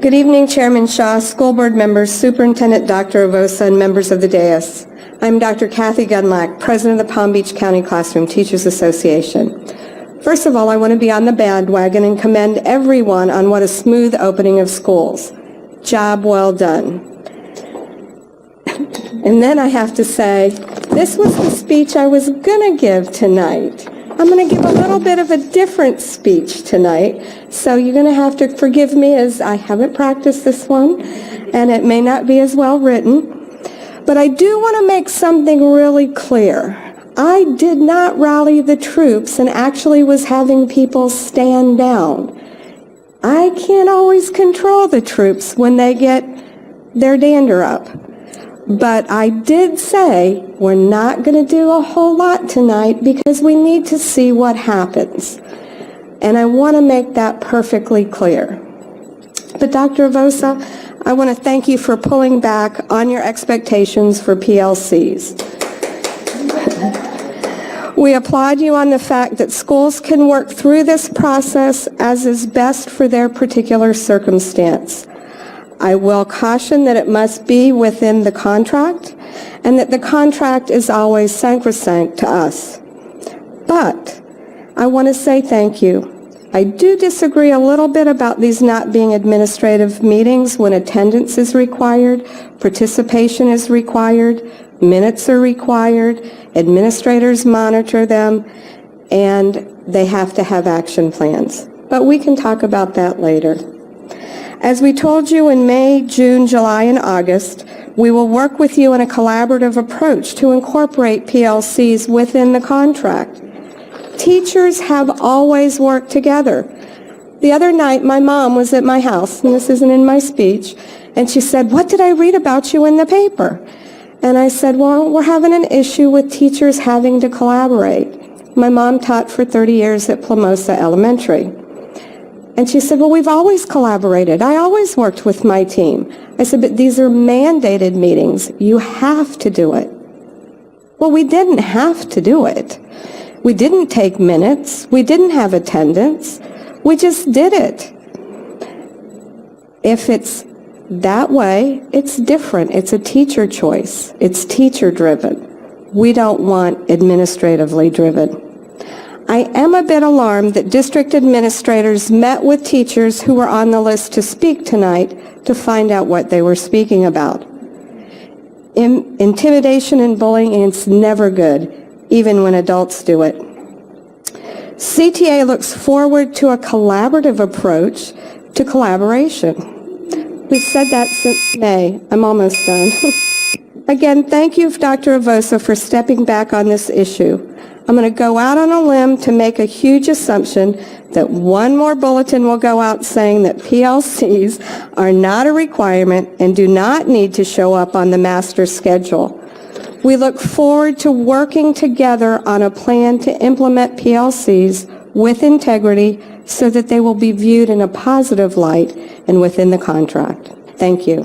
Good evening, Chairman Shaw, school board members, Superintendent Dr. Avossa, and members of the dais. I'm Dr. Kathi Gundlach, President of the Palm Beach County Classroom Teachers Association. First of all, I want to be on the bandwagon and commend everyone on what a smooth opening of schools. Job well done. And then I have to say, this was the speech I was going to give tonight. I'm going to give a little bit of a different speech tonight, so you're going to have to forgive me as I haven't practiced this one, and it may not be as well written. But I do want to make something really clear. I did not rally the troops and actually was having people stand down. I can't always control the troops when they get their dander up. But I did say we're not going to do a whole lot tonight because we need to see what happens. And I want to make that perfectly clear. But Dr. Avossa, I want to thank you for pulling back on your expectations for PLCs. We applaud you on the fact that schools can work through this process as is best for their particular circumstance. I will caution that it must be within the contract and that the contract is always sacrosanct to us. But I want to say thank you. I do disagree a little bit about these not being administrative meetings when attendance is required, participation is required, minutes are required, administrators monitor them, and they have to have action plans. But we can talk about that later. As we told you in May, June, July, and August, we will work with you in a collaborative approach to incorporate PLCs within the contract. Teachers have always worked together. The other night, my mom was at my house, and this isn't in my speech, and she said, "What did I read about you in the paper?" And I said, "Well, we're having an issue with teachers having to collaborate." My mom taught for 30 years at Plamosa Elementary. And she said, "Well, we've always collaborated. I always worked with my team." I said, "But these are mandated meetings. You have to do it." Well, we didn't have to do it. We didn't take minutes. We didn't have attendance. We just did it. If it's that way, it's different. It's a teacher choice. It's teacher-driven. We don't want administratively driven. I am a bit alarmed that district administrators met with teachers who were on the list to speak tonight to find out what they were speaking about. Intimidation and bullying is never good, even when adults do it. CTA looks forward to a collaborative approach to collaboration. We've said that since May. I'm almost done. Again, thank you, Dr. Avossa, for stepping back on this issue. I'm going to go out on a limb to make a huge assumption that one more bulletin will go out saying that PLCs are not a requirement and do not need to show up on the master schedule. We look forward to working together on a plan to implement PLCs with integrity so that they will be viewed in a positive light and within the contract. Thank you.